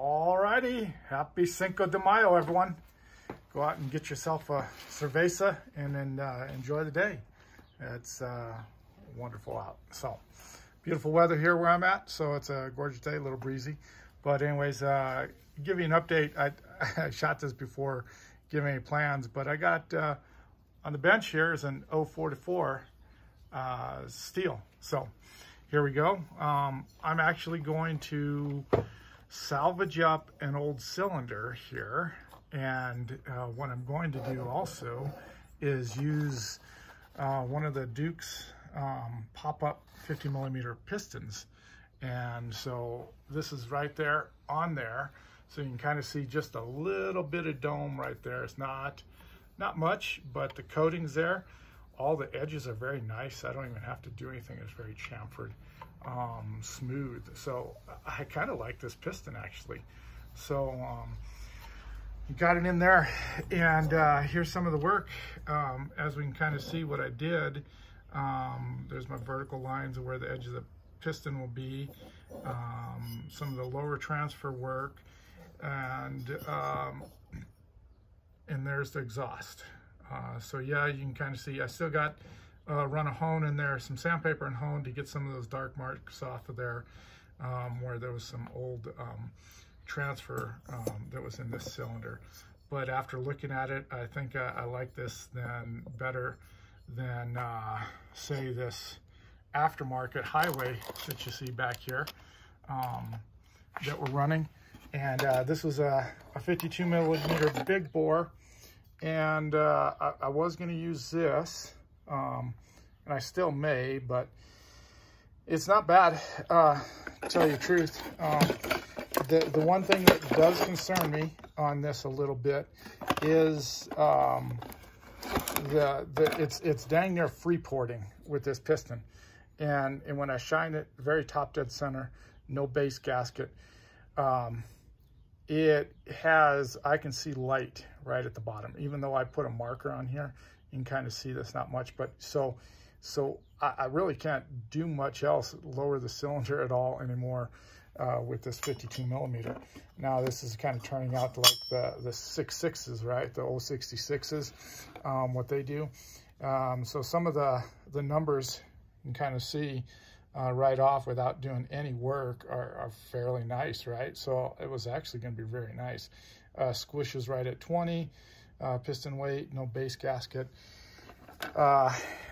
Alrighty, happy Cinco de Mayo, everyone. Go out and get yourself a cerveza and then enjoy the day. It's wonderful out. So, beautiful weather here where I'm at, so it's a gorgeous day, a little breezy. But anyways, give you an update. I shot this before giving any plans, but I got on the bench here is an 044 Stihl. So here we go. I'm actually going to salvage up an old cylinder here, and what I'm going to do also is use one of the Duke's pop-up 50mm pistons. And so this is right there on there, so you can kind of see just a little bit of dome right there. It's not much, but the coating's there. All the edges are very nice. I don't even have to do anything. It's very chamfered, smooth. So I kind of like this piston actually. So you got it in there, and here's some of the work. As we can kind of see what I did, there's my vertical lines of where the edge of the piston will be, some of the lower transfer work, and there's the exhaust. So yeah, you can kind of see I still got run a hone in there, some sandpaper and hone to get some of those dark marks off of there, where there was some old transfer that was in this cylinder. But after looking at it, I think I like this better than say this aftermarket highway that you see back here that we're running. And this was a 52mm big bore, and I was going to use this, and I still may, but it's not bad, to tell you the truth. The one thing that does concern me on this a little bit is it's dang near free porting with this piston, and when I shine it very top dead center, no base gasket, it has, I can see light right at the bottom. Even though I put a marker on here, you can kind of see this, not much, but so I really can't do much else, lower the cylinder at all anymore with this 52mm. Now this is kind of turning out to like the 6.6s, right? The 066s, what they do. So some of the numbers you can kind of see right off without doing any work are fairly nice, right? So it was actually going to be very nice. Squish is right at 20, piston weight, no base gasket.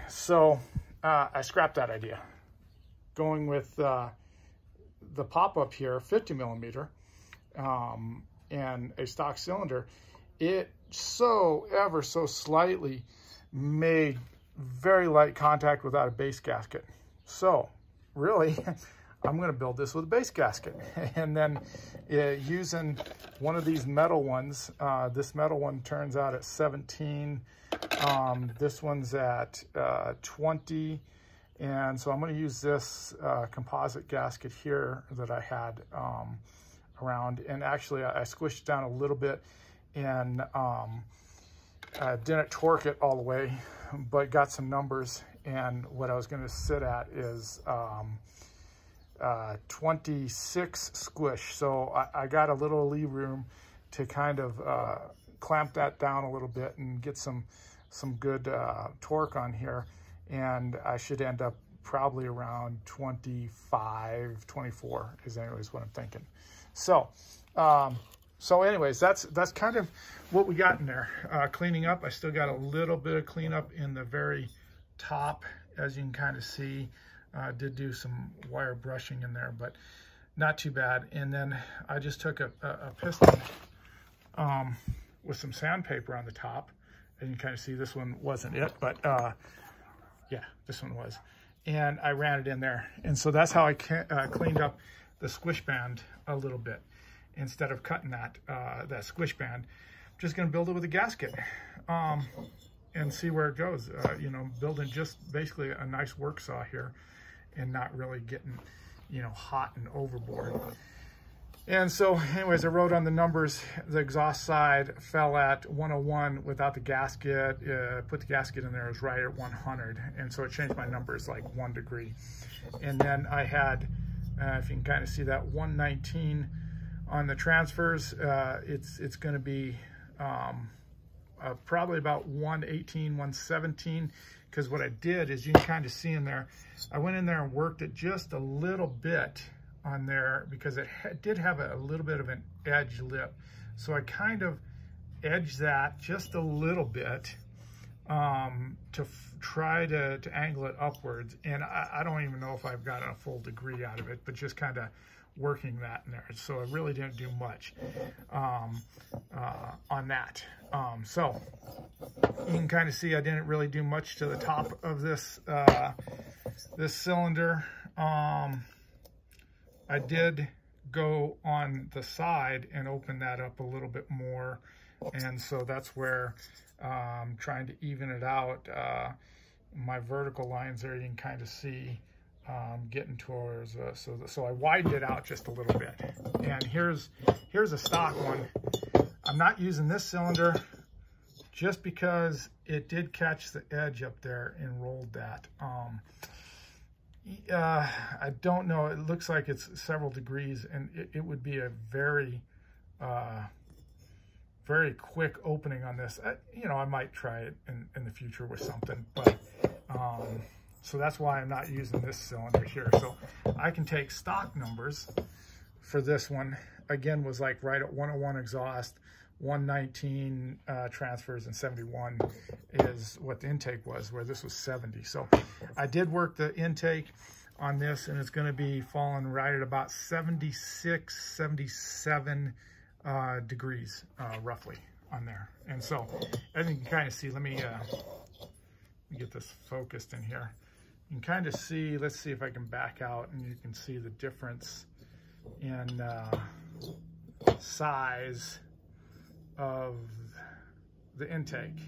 So I scrapped that idea. Going with the pop-up here, 50mm, and a stock cylinder, it ever so slightly made very light contact without a base gasket. So really, I'm going to build this with a base gasket, and then using one of these metal ones. This metal one turns out at 17. This one's at 20. And so I'm going to use this composite gasket here that I had around. And actually, I squished down a little bit and didn't torque it all the way, but got some numbers. And what I was going to sit at is 26 squish. So I got a little lee room to kind of clamp that down a little bit and get some good torque on here. And I should end up probably around 25, 24 is anyways what I'm thinking. So, anyways, that's kind of what we got in there. Cleaning up, I still got a little bit of cleanup in the very top, as you can kind of see. Did do some wire brushing in there, but not too bad. And then I just took a piston with some sandpaper on the top, and you can kind of see this one wasn't it, but yeah, this one was. And I ran it in there. And so that's how I cleaned up the squish band a little bit. Instead of cutting that squish band, I'm just gonna build it with a gasket and see where it goes. You know, building just basically a nice work saw here and not really getting, you know, hot and overboard. And so anyways, I wrote on the numbers, the exhaust side fell at 101 without the gasket. Put the gasket in there, it was right at 100. And so it changed my numbers like 1 degree. And then I had, if you can kind of see that, 119 on the transfers, it's going to be probably about 118, 117, because what I did is, you can kind of see in there, I went in there and worked it just a little bit on there because it did have a little bit of an edge lip. So I kind of edged that just a little bit to try to angle it upwards. And I don't even know if I've gotten a full degree out of it, but just kind of working that in there. So I really didn't do much on that. So you can kind of see I didn't really do much to the top of this this cylinder. I did go on the side and open that up a little bit more, and so that's where I'm trying to even it out. My vertical lines there, you can kind of see getting towards, so I widened it out just a little bit. And here's a stock one. I'm not using this cylinder just because it did catch the edge up there and rolled that. I don't know, it looks like it's several degrees, and it would be a very very quick opening on this. You know, I might try it in the future with something, but so that's why I'm not using this cylinder here. So I can take stock numbers for this one. Again, was like right at 101 exhaust, 119 transfers, and 71 is what the intake was, where this was 70. So I did work the intake on this, and it's going to be falling right at about 76, 77 degrees roughly on there. And so as you can kind of see, let me get this focused in here. You can kind of see, let's see if I can back out, and you can see the difference in size of the intake.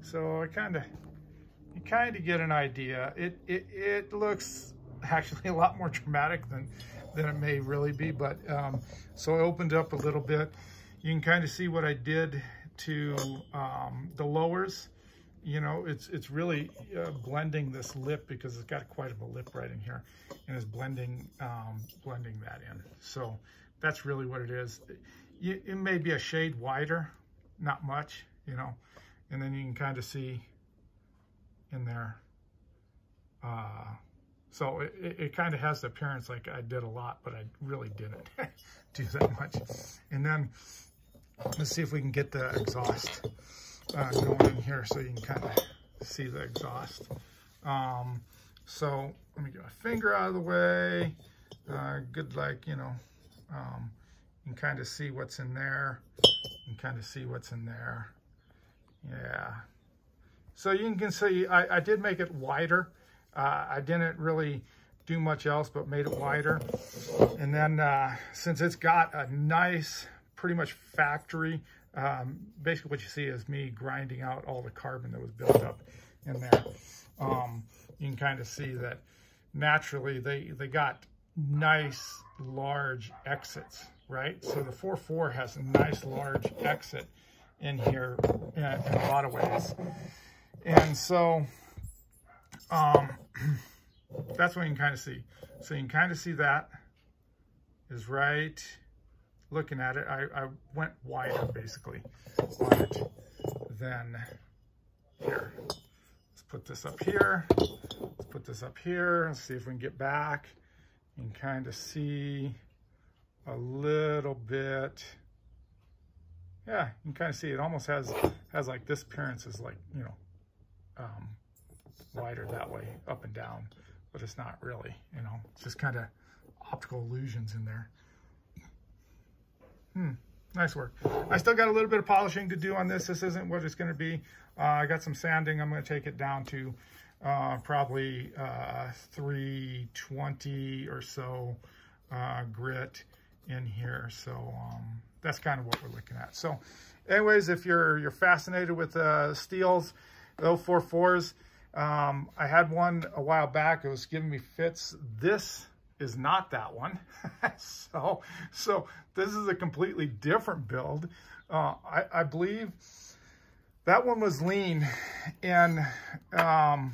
So you kind of get an idea. It looks actually a lot more dramatic than it may really be, but so I opened up a little bit. You can kind of see what I did to the lowers. You know, it's really blending this lip, because it's got quite a lip right in here, and it's blending that in. So that's really what it is. It may be a shade wider, not much, you know, and then you can kind of see in there. So it kind of has the appearance like I did a lot, but I really didn't do that much. And then let's see if we can get the exhaust going in here so you can kind of see the exhaust. So let me get my finger out of the way. Good, like, you know, you can kind of see what's in there. You can kind of see what's in there. Yeah. So you can see I did make it wider. I didn't really do much else but made it wider. And then since it's got a nice, pretty much factory, basically what you see is me grinding out all the carbon that was built up in there. You can kind of see that naturally they got nice large exits, right? So the 4.4 has a nice large exit in here in a lot of ways. And so that's what you can kind of see. So you can kind of see that is right. Looking at it, I went wider basically on it than here. Let's put this up here. Let's put this up here and see if we can get back. You can kind of see a little bit. Yeah, you can kind of see it almost has like this appearance is like, you know, wider that way, up and down, but it's not really, you know, it's just kind of optical illusions in there. Nice work. I still got a little bit of polishing to do on this. This isn't what it's going to be. I got some sanding. I'm going to take it down to probably 320 or so grit in here. So that's kind of what we're looking at. So anyways, if you're fascinated with Stihls, the 044s, I had one a while back. It was giving me fits. This is not that one. so this is a completely different build. I believe that one was lean, and I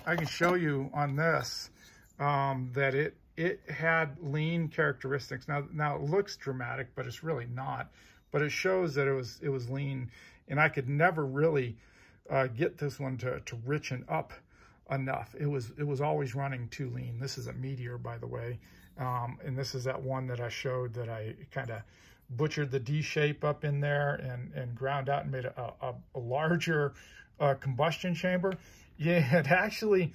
can show you on this that it had lean characteristics. Now it looks dramatic, but it's really not. But it shows that it was lean, and I could never really get this one to richen up enough. It was always running too lean. This is a Meteor, by the way, and this is that one that I showed that I kind of butchered the D shape up in there and ground out and made a larger combustion chamber. Yeah, it actually,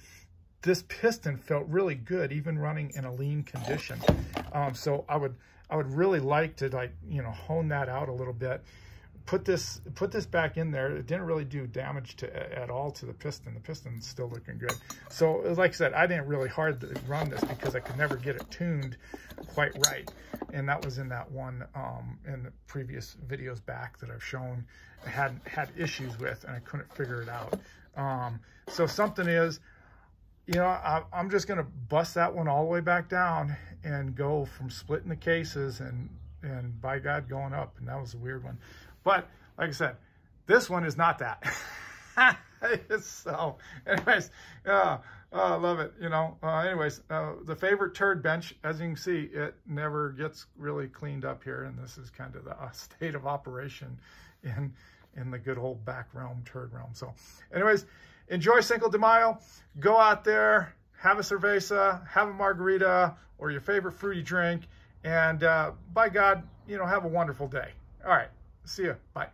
this piston felt really good, even running in a lean condition. So I would really like to, like, you know, hone that out a little bit. Put this back in there. It didn't really do damage at all to the piston. The piston's still looking good. So like I said, I didn't really hard run this because I could never get it tuned quite right. And that was in that one in the previous videos back that I've shown I had issues with, and I couldn't figure it out. So something is, you know, I'm just gonna bust that one all the way back down and go from splitting the cases and by God going up. And that was a weird one. But like I said, this one is not that. So anyways, I love it, you know. Anyways, the favorite turd bench, as you can see, it never gets really cleaned up here. And this is kind of the state of operation in the good old back realm, turd realm. So anyways, enjoy Cinco de Mayo. Go out there, have a cerveza, have a margarita, or your favorite fruity drink. And by God, you know, have a wonderful day. All right. See ya. Bye.